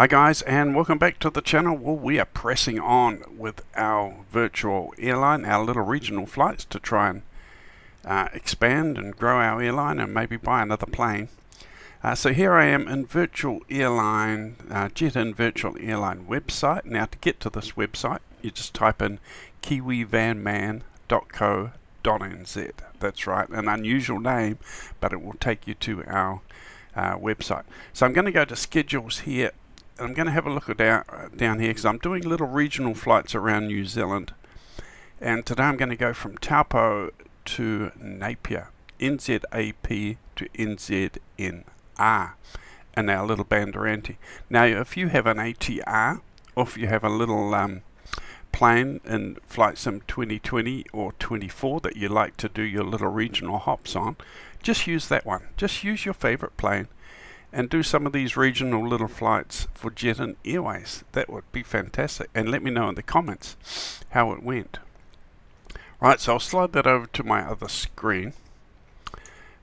Hi guys, and welcome back to the channel. Well, we are pressing on with our virtual airline, our little regional flights, to try and expand and grow our airline and maybe buy another plane. So here I am in virtual airline, Jet-in virtual airline website. Now to get to this website, you just type in kiwivanman.co.nz. That's right, an unusual name, but it will take you to our website. So I'm going to go to schedules here. I'm going to have a look at down here because I'm doing little regional flights around New Zealand, and today I'm going to go from Taupo to Napier, NZAP to NZNR in our little Bandeirante. Now if you have an ATR, or if you have a little plane in Flight Sim 2020 or 24 that you like to do your little regional hops on, just use that one. Just use your favorite plane and do some of these regional little flights for Jet-in Airways. That would be fantastic, and let me know in the comments how it went. Right, so I'll slide that over to my other screen.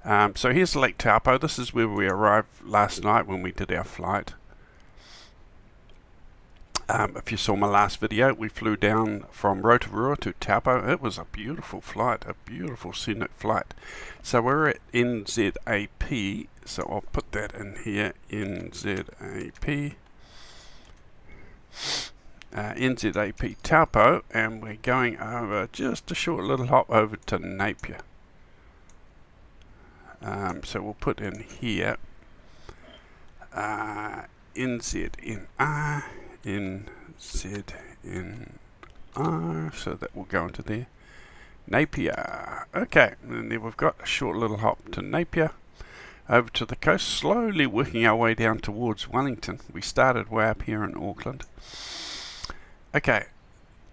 So here's Lake Taupo. This is where we arrived last night when we did our flight. If you saw my last video, we flew down from Rotorua to Taupo. It was a beautiful flight, a beautiful scenic flight. So we're at NZAP, so I'll put that in here, NZAP. NZAP Taupo, and we're going over just a short little hop over to Napier. So we'll put in here NZNR, NZNR, so that will go into there. Napier. Okay, and then we've got a short little hop to Napier, over to the coast, slowly working our way down towards Wellington. We started way up here in Auckland. Okay,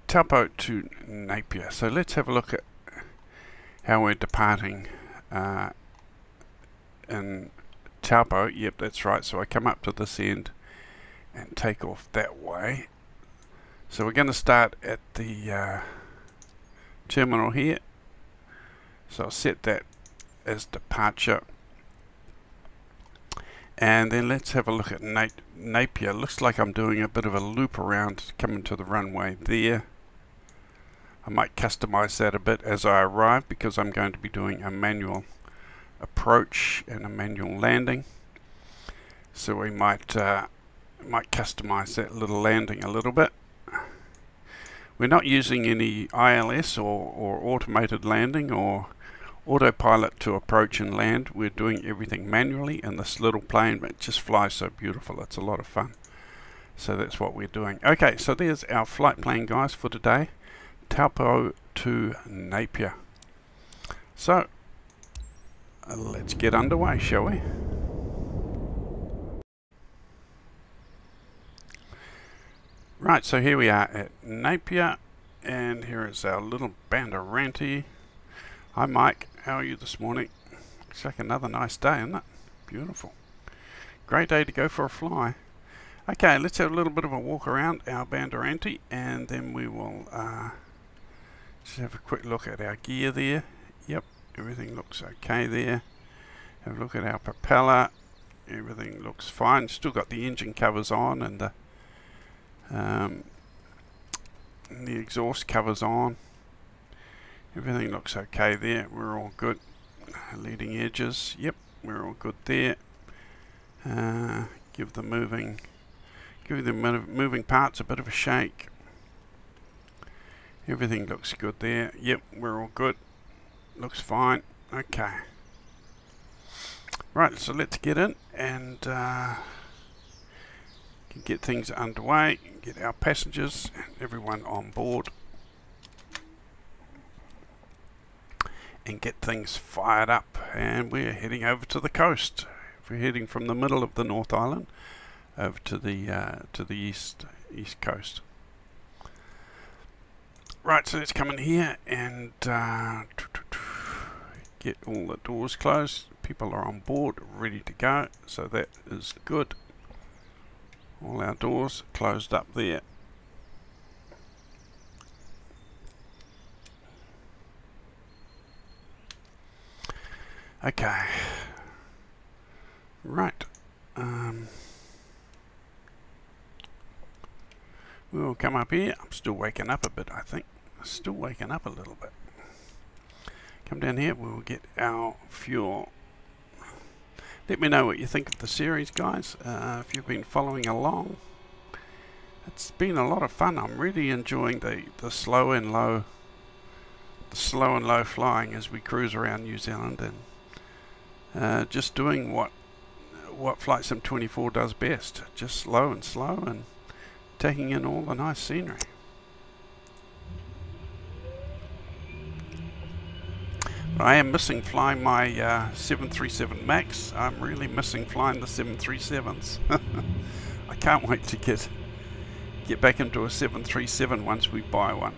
Taupo to Napier. So let's have a look at how we're departing in Taupo. Yep, that's right. So I come up to this end and take off that way. So we're going to start at the terminal here. So I'll set that as departure. And then let's have a look at Napier. Looks like I'm doing a bit of a loop around coming to the runway there. I might customize that a bit as I arrive because I'm going to be doing a manual approach and a manual landing. So we might customize that little landing a little bit. We're not using any ILS or automated landing or autopilot to approach and land. We're doing everything manually in this little plane, but it just flies so beautiful. It's a lot of fun. So that's what we're doing. Okay, so there's our flight plan, guys, for today. Taupo to Napier. So let's get underway, shall we? Right, so here we are at Napier, and here is our little Bandeirante. Hi Mike, how are you this morning? Looks like another nice day, isn't it? Beautiful. Great day to go for a fly. Okay, let's have a little bit of a walk around our Bandeirante, and then we will just have a quick look at our gear there. Yep, everything looks okay there. Have a look at our propeller. Everything looks fine. Still got the engine covers on and the exhaust covers on. Everything looks okay there. We're all good. Leading edges. Yep, we're all good there. Give the moving parts a bit of a shake. Everything looks good there. Yep, we're all good. Looks fine. Okay. Right, so let's get in and get things underway. Get our passengers and everyone on board, and get things fired up. And we're heading over to the coast. We're heading from the middle of the North Island over to the east coast. Right, so let's come in here and get all the doors closed. People are on board, ready to go, so that is good. All our doors closed up there. Okay. Right. We'll come up here. I'm still waking up a bit, I think. Still waking up a little bit. Come down here, we'll get our fuel. Let me know what you think of the series, guys, if you've been following along. It's been a lot of fun. I'm really enjoying the slow and low flying as we cruise around New Zealand, and just doing what FlightSim24 does best, just slow and taking in all the nice scenery. But I am missing flying my 737 MAX. I'm really missing flying the 737s. I can't wait to get back into a 737 once we buy one.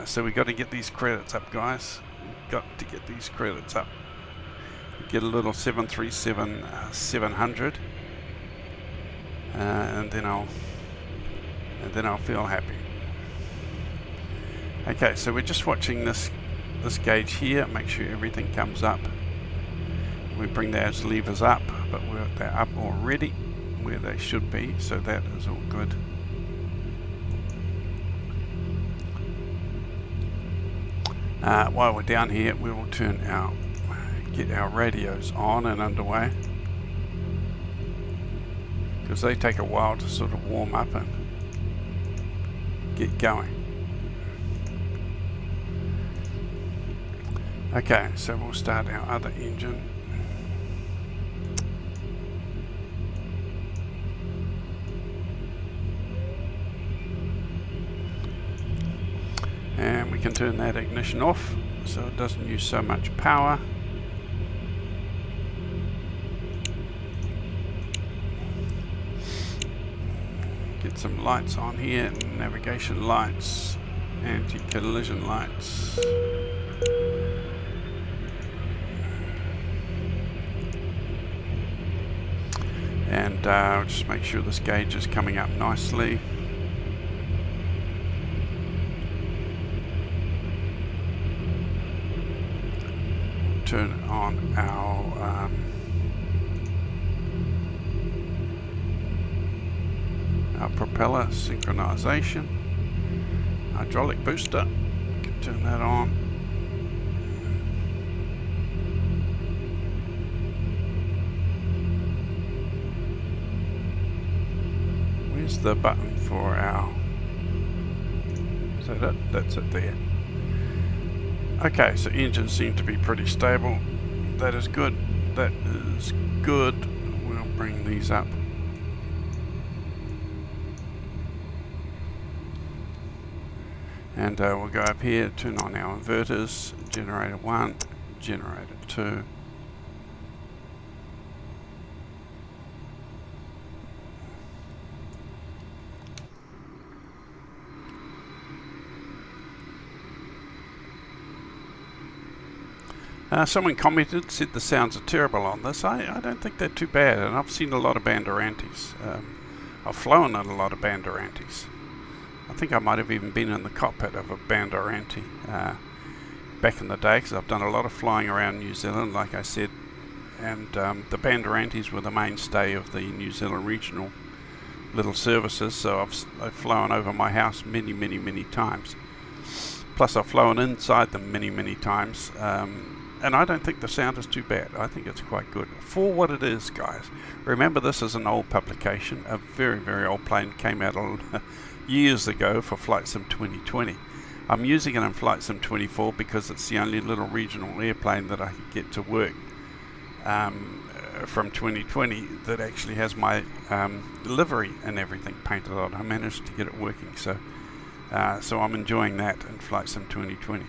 So we got to get these credits up, guys. We've got to get these credits up. Get a little 737 700, and then I'll feel happy. Okay, so we're just watching this gauge here. Make sure everything comes up. We bring those levers up, but they're up already where they should be, so that is all good. While we're down here, we will get our radios on and underway, because they take a while to sort of warm up and get going. Okay, so we'll start our other engine. And we can turn that ignition off so it doesn't use so much power. Get some lights on here, navigation lights, anti-collision lights. And just make sure this gauge is coming up nicely. Turn on our propeller synchronization, hydraulic booster. We can turn that on. Where's the button for our... Is that it? That's it there. Okay, so engines seem to be pretty stable. That is good. That is good. We'll bring these up. And we'll go up here, turn on our inverters, generator 1, generator 2. Someone commented, said the sounds are terrible on this. I don't think they're too bad, and I've seen a lot of Bandeirantes. I've flown in a lot of Bandeirantes. I think I might have even been in the cockpit of a Bandeirante back in the day, because I've done a lot of flying around New Zealand, like I said, and the Bandeirantes were the mainstay of the New Zealand regional little services, so I've flown over my house many times. Plus I've flown inside them many times, and I don't think the sound is too bad. I think it's quite good for what it is, guys. Remember, this is an old publication, a very old plane, came out years ago for FlightSim 2020. I'm using it in FlightSim24 because it's the only little regional airplane that I could get to work from 2020 that actually has my livery and everything painted on. I managed to get it working, so I'm enjoying that in FlightSim 2020.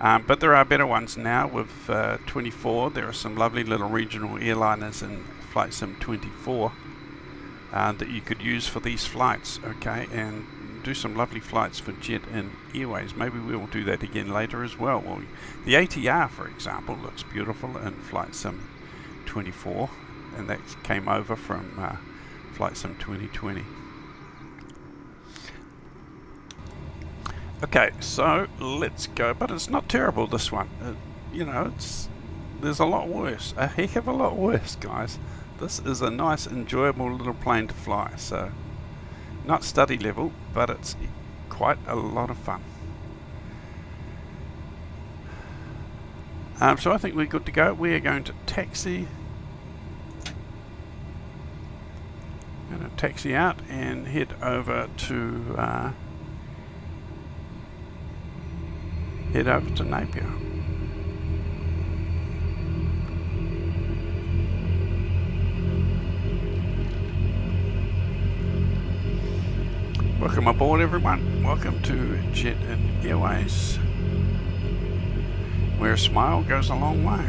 But there are better ones now with 24. There are some lovely little regional airliners in FlightSim 24 that you could use for these flights, okay, and do some lovely flights for Jet and Airways. Maybe we will do that again later as well. The ATR, for example, looks beautiful in FlightSim 24, and that came over from FlightSim 2020. Okay, so let's go. But it's not terrible, this one. You know, there's a lot worse. A heck of a lot worse, guys. This is a nice, enjoyable little plane to fly. So Not study level, but it's quite a lot of fun. So I think we're good to go. We are going to taxi. Going to taxi out and head over to Napier. Welcome aboard, everyone. Welcome to Jet and Airways, where a smile goes a long way.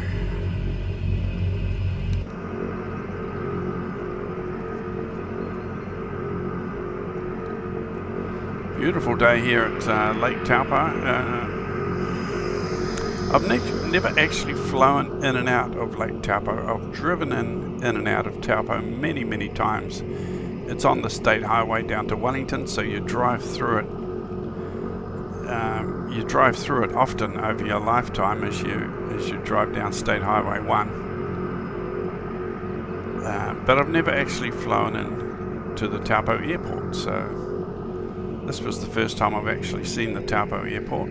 Beautiful day here at Lake Taupo. I've never actually flown in and out of Lake Taupo. I've driven in and out of Taupo many times. It's on the state highway down to Wellington, so you drive through it. You drive through it often over your lifetime as you drive down State Highway 1. But I've never actually flown in to the Taupo airport, so this was the first time I've actually seen the Taupo airport.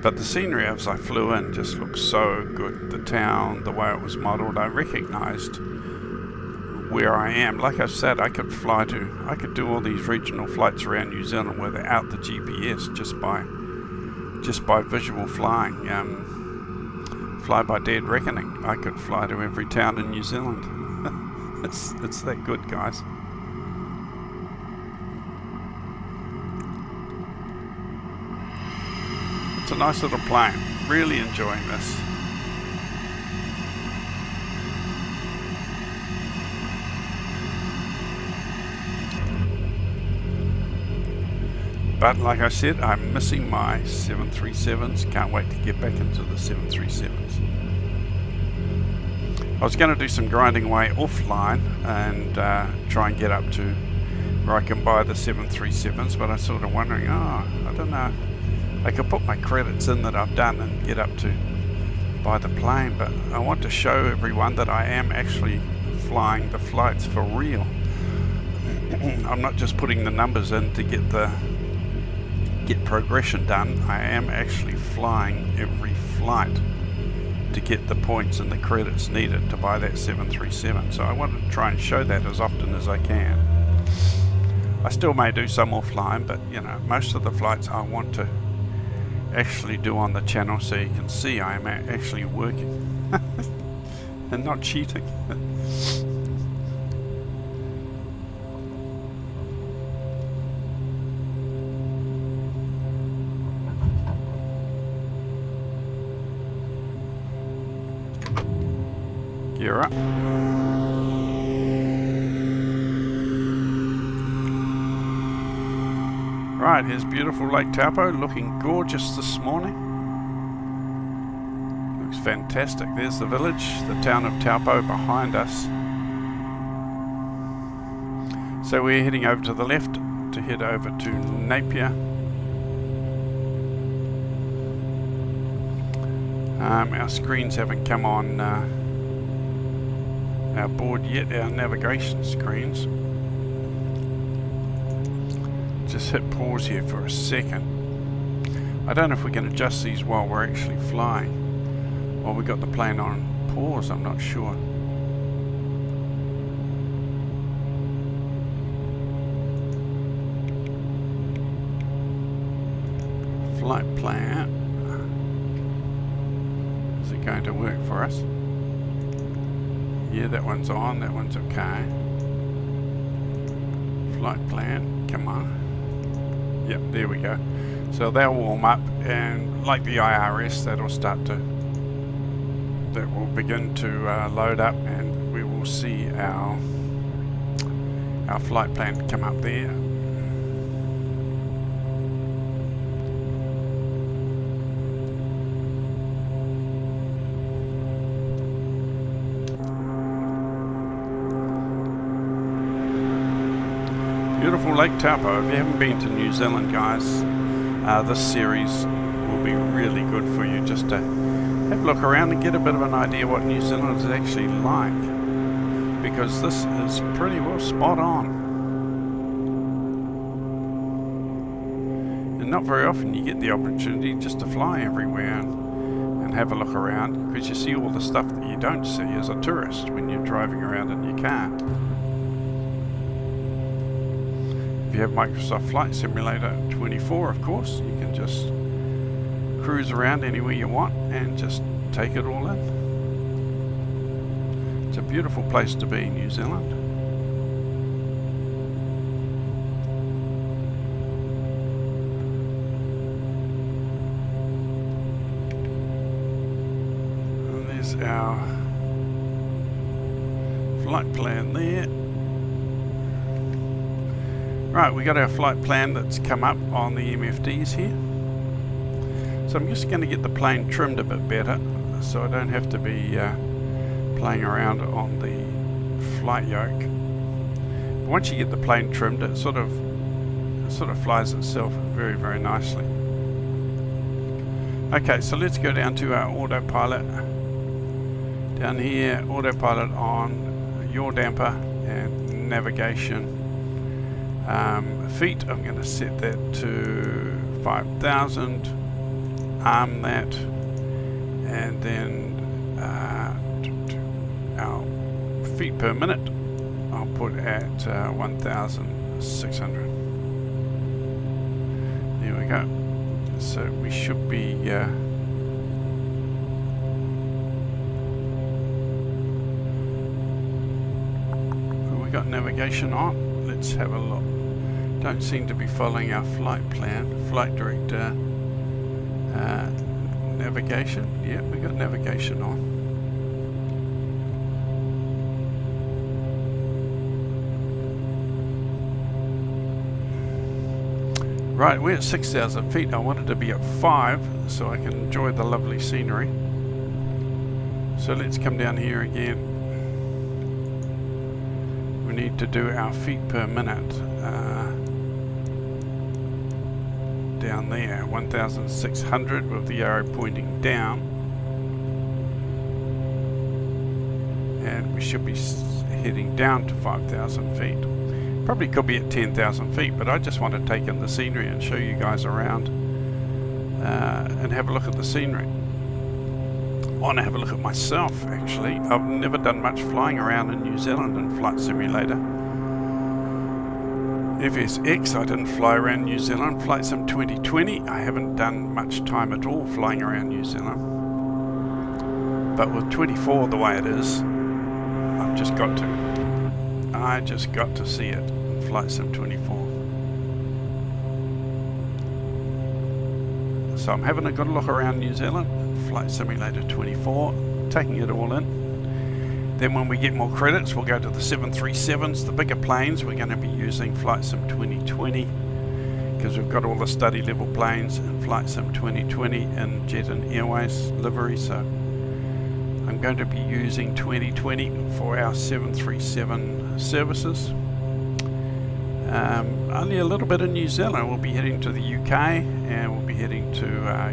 But the scenery as I flew in just looked so good. The town, the way it was modelled, I recognised where I am. Like I said, I could do all these regional flights around New Zealand without the GPS, just by visual flying. Fly by dead reckoning. I could fly to every town in New Zealand. It's that good, guys. It's a nice little plane. Really enjoying this. But like I said, I'm missing my 737s. Can't wait to get back into the 737s. I was going to do some grinding away offline and try and get up to where I can buy the 737s, but I'm sort of wondering, I don't know. I could put my credits in that I've done and get up to buy the plane, but I want to show everyone that I am actually flying the flights for real. I'm not just putting the numbers in to get progression done. I am actually flying every flight to get the points and the credits needed to buy that 737. So I want to try and show that as often as I can. I still may do some offline, but most of the flights I want to actually do on the channel so you can see I am actually working and not cheating. Gear up. Right, here's beautiful Lake Taupo, looking gorgeous this morning. Looks fantastic. There's the village, the town of Taupo behind us. So we're heading over to the left to head over to Napier. Our screens haven't come on our board yet, our navigation screens. Just hit pause here for a second. I don't know if we can adjust these while we're actually flying, or we got the plane on pause, I'm not sure. Flight plan. Is it going to work for us? Yeah, that one's on, that one's okay. Flight plan, come on. Yep, there we go. So they'll warm up, and like the IRS, that will begin to load up, and we will see our flight plan come up there. Beautiful Lake Taupo. If you haven't been to New Zealand, guys, this series will be really good for you, just to have a look around and get a bit of an idea what New Zealand is actually like, because this is pretty well spot on. And not very often you get the opportunity just to fly everywhere and have a look around, because you see all the stuff that you don't see as a tourist when you're driving around in your car. If you have Microsoft Flight Simulator 24, of course, you can just cruise around anywhere you want and just take it all in. It's a beautiful place to be in New Zealand. And there's our flight plan there. Right, we got our flight plan that's come up on the MFDs here. So I'm just going to get the plane trimmed a bit better, so I don't have to be playing around on the flight yoke. But once you get the plane trimmed, it sort of flies itself very, very nicely. Okay, so let's go down to our autopilot. Down here, autopilot on, yaw damper and navigation. Feet, I'm going to set that to 5,000. Arm that, and then our feet per minute I'll put at 1,600. There we go. So we should be we got navigation on. Let's have a look. Don't seem to be following our flight plan. Flight director. Navigation, yeah, we got navigation on. Right, we're at 6,000 feet. I wanted to be at 5 so I can enjoy the lovely scenery. So let's come down here again. We need to do our feet per minute. Down there, 1,600 with the arrow pointing down, and we should be heading down to 5,000 feet. Probably could be at 10,000 feet, but I just want to take in the scenery and show you guys around and have a look at the scenery. I want to have a look at myself, actually. I've never done much flying around in New Zealand in Flight Simulator. FSX, I didn't fly around New Zealand. Flight Sim 2020, I haven't done much time at all flying around New Zealand. But with 24 the way it is, I just got to see it in Flight Sim 24. So I'm having a good look around New Zealand, Flight Simulator 24, taking it all in. Then when we get more credits, we'll go to the 737s, the bigger planes. We're going to be using Flight Sim 2020 because we've got all the study level planes in Flight Sim 2020 in Jet and Airways livery. So I'm going to be using 2020 for our 737 services. Only a little bit in New Zealand. We'll be heading to the UK and we'll be heading to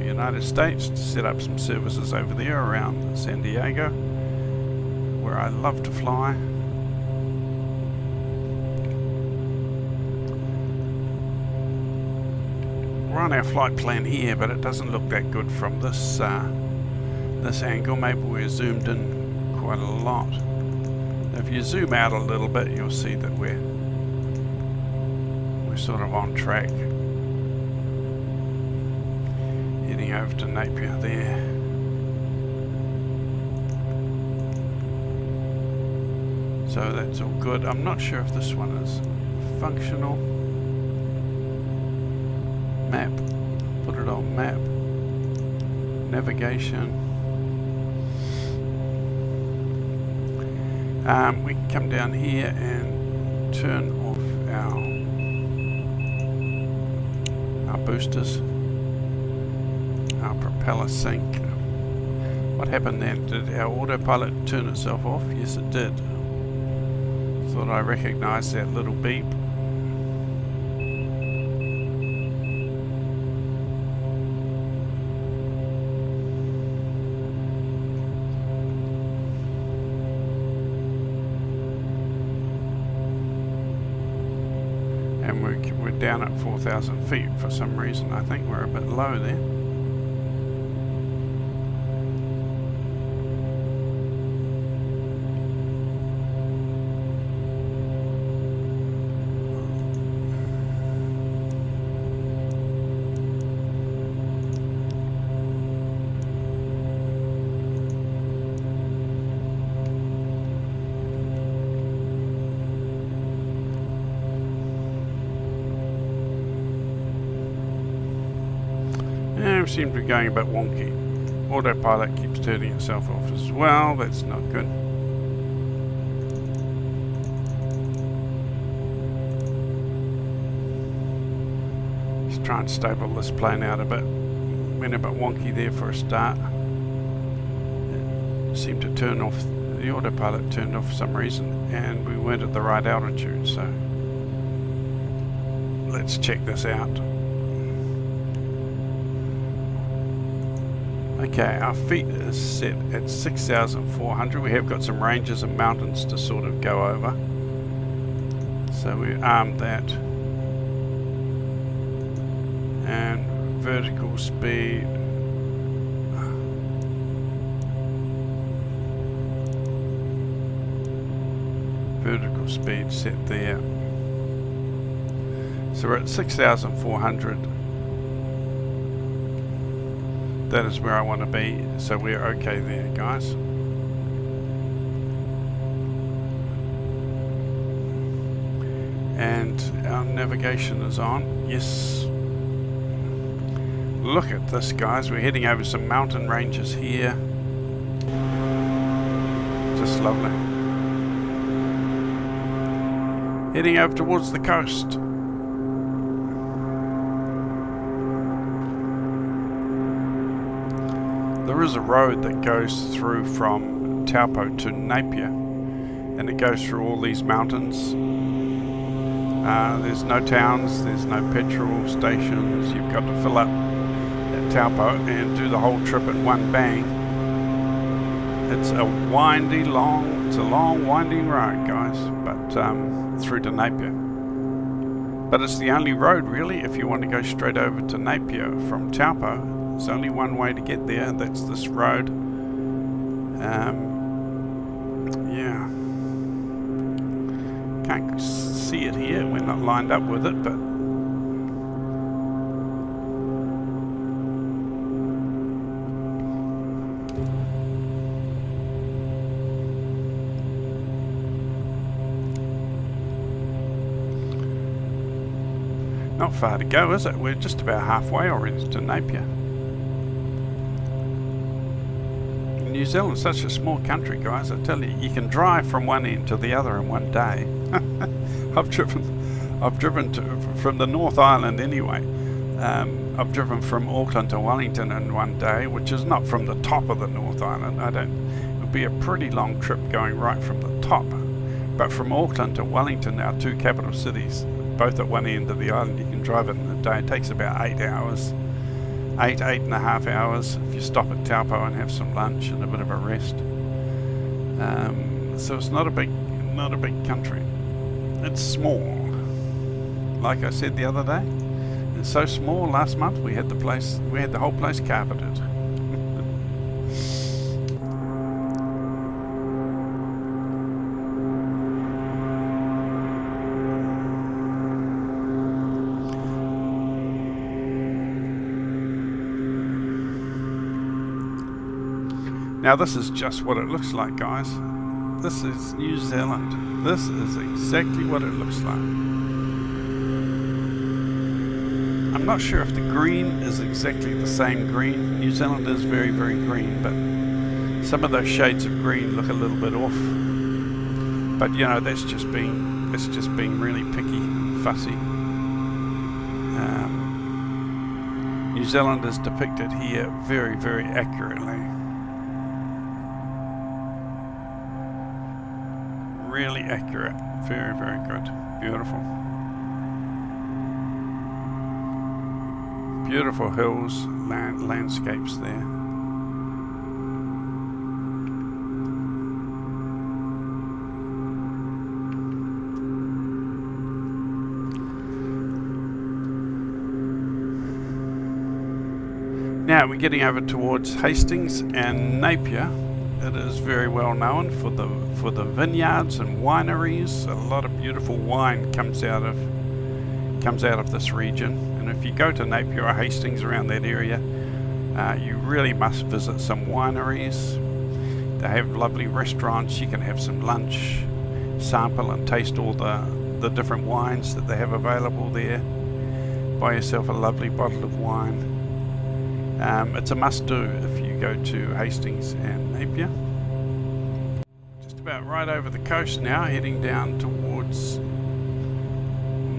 United States to set up some services over there around San Diego, where I love to fly. We're on our flight plan here, but it doesn't look that good from this this angle. Maybe we're zoomed in quite a lot. If you zoom out a little bit, you'll see that we're sort of on track. Heading over to Napier there. So that's all good. I'm not sure if this one is functional. Map. Put it on map. Navigation. We can come down here and turn off our boosters. Our propeller sync. What happened then? Did our autopilot turn itself off? Yes, it did. Thought I recognized that little beep. And we're down at 4,000 feet for some reason. I think we're a bit low there. Yeah, we seem to be going a bit wonky. Autopilot keeps turning itself off as well. That's not good. Just try and stable this plane out a bit. Went a bit wonky there for a start. It seemed to turn off. The autopilot turned off for some reason, and we weren't at the right altitude. So let's check this out. Okay, our feet is set at 6,400. We have got some ranges and mountains to sort of go over. So we armed that. And vertical speed. Vertical speed set there. So we're at 6,400. That is where I want to be, so we're okay there, guys. And our navigation is on. Yes. Look at this, guys. We're heading over some mountain ranges here. Just lovely. Heading over towards the coast. There is a road that goes through from Taupo to Napier, and it goes through all these mountains. There's no towns, there's no petrol stations. You've got to fill up at Taupo and do the whole trip in one bang. It's a long winding road, guys, but through to Napier. But it's the only road really if you want to go straight over to Napier from Taupo. There's only one way to get there, and that's this road. Yeah. Can't see it here, we're not lined up with it, but not far to go, is it? We're just about halfway already to Napier. New Zealand's such a small country, guys. I tell you, you can drive from one end to the other in one day. I've driven from the North Island anyway. I've driven from Auckland to Wellington in one day, which is not from the top of the North Island. It would be a pretty long trip going right from the top. But from Auckland to Wellington, our two capital cities, both at one end of the island, you can drive it in a day. It takes about 8 hours. 8.5 hours if you stop at Taupo and have some lunch and a bit of a rest. So it's not a big country. It's small. Like I said the other day, it's so small. Last month we had the whole place carpeted. Now this is just what it looks like, guys. This is New Zealand. This is exactly what it looks like. I'm not sure if the green is exactly the same green. New Zealand is very, very green, but some of those shades of green look a little bit off. But you know, that's just being really picky, fussy. New Zealand is depicted here very, very accurately. Really accurate. Very, very good. Beautiful. Beautiful hills, landscapes there. Now we're getting over towards Hastings and Napier. It is very well known for the vineyards and wineries. A lot of beautiful wine comes out of this region. And if you go to Napier or Hastings, around that area, you really must visit some wineries. They have lovely restaurants. You can have some lunch, sample and taste all the different wines that they have available there. Buy yourself a lovely bottle of wine. It's a must-do if you go to Hastings and Napier. Just about right over the coast now, heading down towards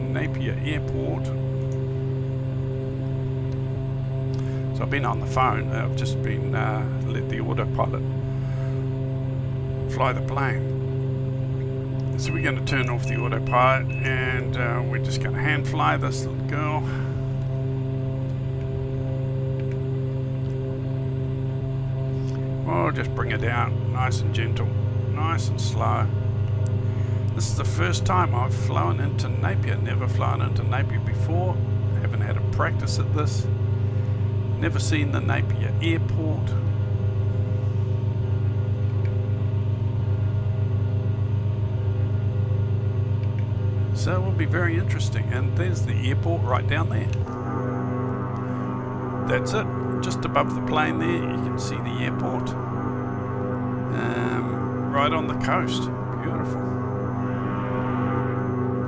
Napier Airport. So I've been on the phone. I've just been let the autopilot fly the plane. So we're going to turn off the autopilot and we're just going to hand fly this little girl. Oh, just bring her down nice and gentle, nice and slow. This is the first time I've flown into Napier. Never flown into Napier before. Haven't had a practice at this. Never seen the Napier Airport. So it will be very interesting. And there's the airport right down there. That's it. Just above the plane there, you can see the airport. Right on the coast. Beautiful.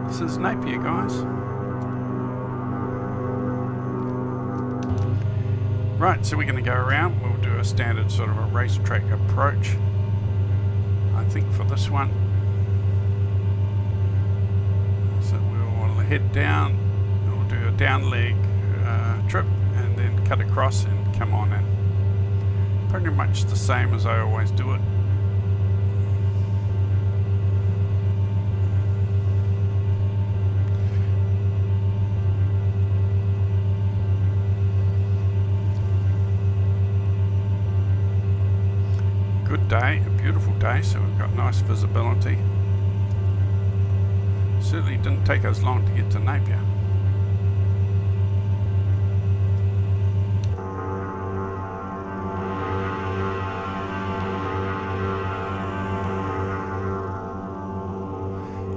This is Napier, guys. Right, so we're going to go around. We'll do a standard sort of a racetrack approach, I think, for this one. So we'll head down. We'll do a down leg trip and then cut across and come on in. Pretty much the same as I always do it. Good day, a beautiful day, so we've got nice visibility. Certainly didn't take us long to get to Napier.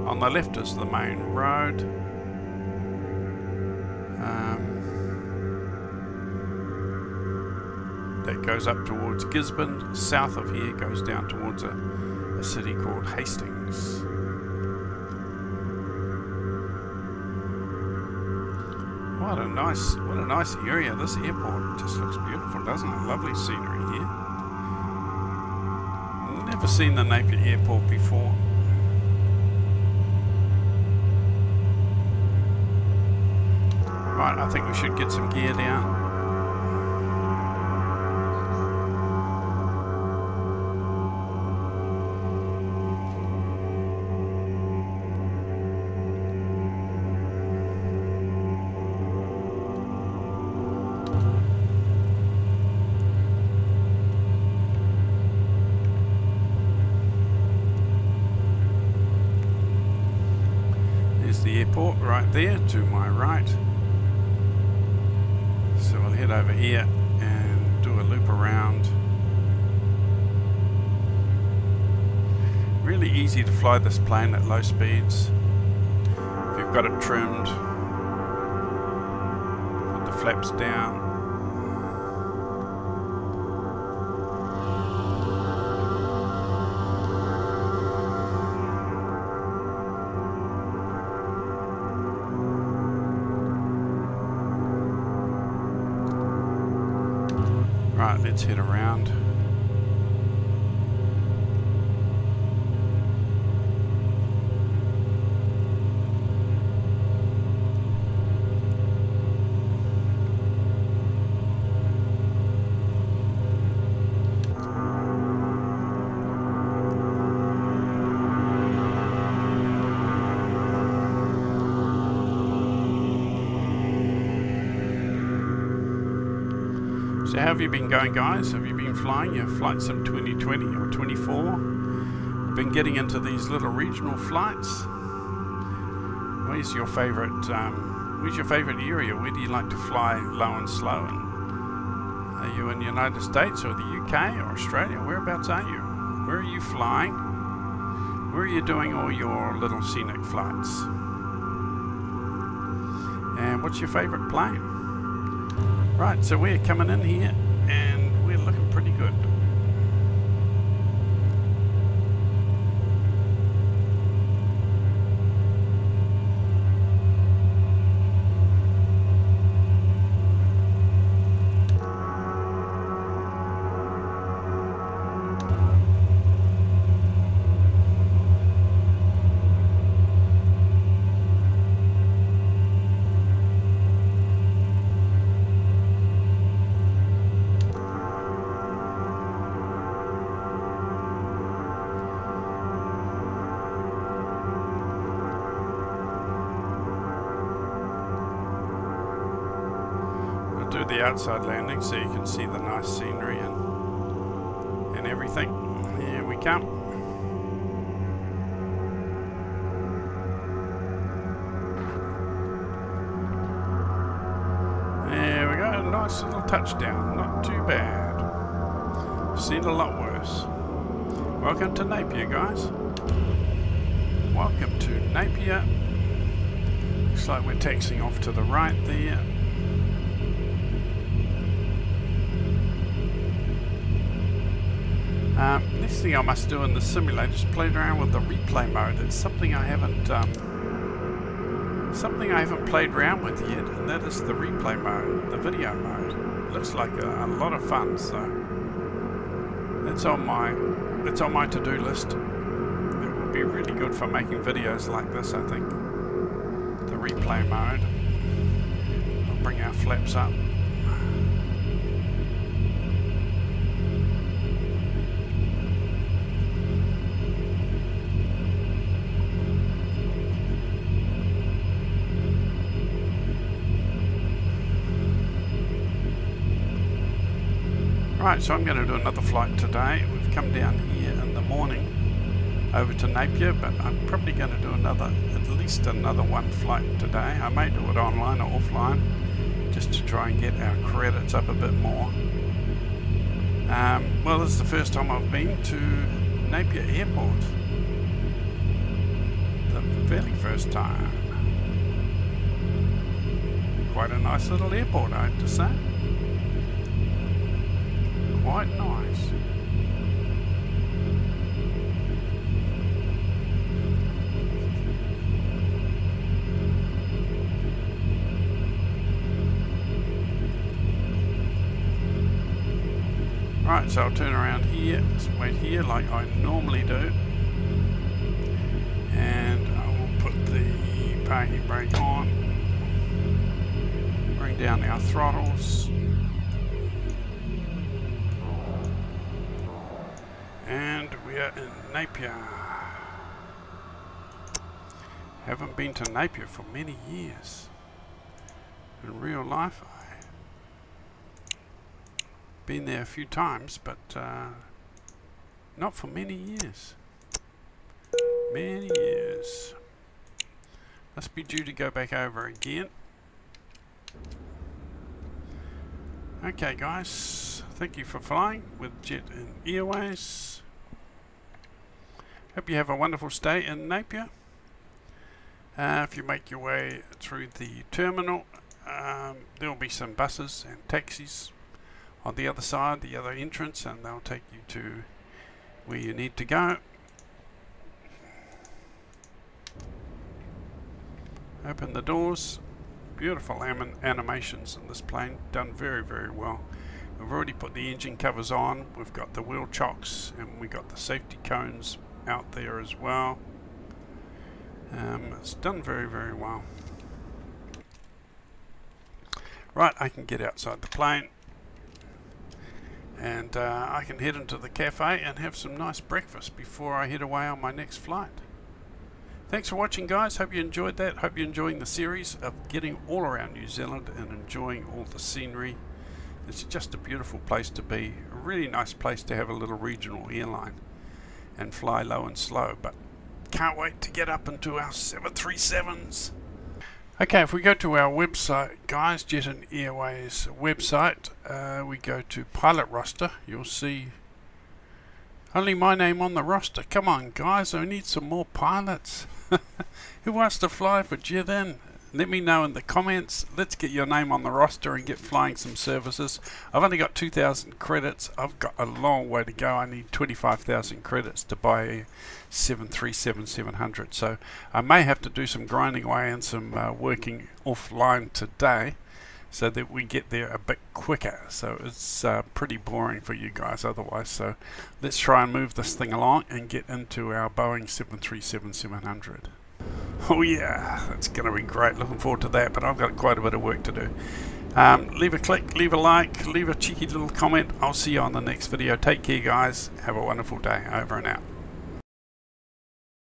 On the left is the main road. That goes up towards Gisborne. South of here goes down towards a city called Hastings. What a nice area. This airport just looks beautiful, doesn't it? Lovely scenery here. Never seen the Napier Airport before. Right, I think we should get some gear down. There's the airport right there to my right. So we'll head over here and do a loop around. Really easy to fly this plane at low speeds. If you've got it trimmed, put the flaps down. Right, let's head around. So how have you been going, guys? Have you been flying your Flight Sim 2020 or 24? Been getting into these little regional flights? Where's your favorite area? Where do you like to fly low and slow? And you in the United States or the UK or Australia? Whereabouts are you? Where are you flying? Where are you doing all your little scenic flights? And what's your favorite plane? Right, so we're coming in here and we're looking pretty good. Do the outside landing so you can see the nice scenery and everything. Here we come. There we go, nice little touchdown, not too bad. Seen a lot worse. Welcome to Napier, guys. Welcome to Napier. Looks like we're taxiing off to the right there. Next thing I must do in the simulator is play around with the replay mode. It's something I haven't played around with yet, and that is the replay mode, the video mode. It looks like a lot of fun, so it's on my to-do list. It will be really good for making videos like this, I think. The replay mode. I'll bring our flaps up. Right, so I'm going to do another flight today. We've come down here in the morning over to Napier, but I'm probably going to do at least another one flight today. I may do it online or offline, just to try and get our credits up a bit more. Well, this is the first time I've been to Napier Airport. The very first time. Quite a nice little airport, I have to say. Quite nice. Right, so I'll turn around here, just wait here like I normally do. And I will put the parking brake on. Bring down our throttles. And we are in Napier. Haven't been to Napier for many years. In real life, I've been there a few times, but not for many years. Many years. Must be due to go back over again. Okay, guys. Thank you for flying with Jet and Airways. Hope you have a wonderful stay in Napier. If you make your way through the terminal, there will be some buses and taxis on the other side, the other entrance, and they'll take you to where you need to go. Open the doors. Beautiful animations in this plane, done very, very well. We've already put the engine covers on, we've got the wheel chocks, and we've got the safety cones out there as well. It's done very, very well. Right, I can get outside the plane and I can head into the cafe and have some nice breakfast before I head away on my next flight. Thanks for watching, guys. Hope you enjoyed that. Hope you're enjoying the series of getting all around New Zealand and enjoying all the scenery. It's just a beautiful place to be. A really nice place to have a little regional airline and fly low and slow. But can't wait to get up into our 737s. Okay, if we go to our website, guys, Jet and Airways website, we go to pilot roster, you'll see only my name on the roster. Come on, guys, I need some more pilots. Who wants to fly for Jet In? Let me know in the comments. Let's get your name on the roster and get flying some services. I've only got 2,000 credits. I've got a long way to go. I need 25,000 credits to buy a 737-700. So I may have to do some grinding away and some working offline today so that we get there a bit quicker. So it's pretty boring for you guys otherwise. So let's try and move this thing along and get into our Boeing 737-700. Oh yeah, that's going to be great. Looking forward to that, but I've got quite a bit of work to do. Leave a click, leave a like, leave a cheeky little comment. I'll see you on the next video. Take care, guys. Have a wonderful day. Over and out.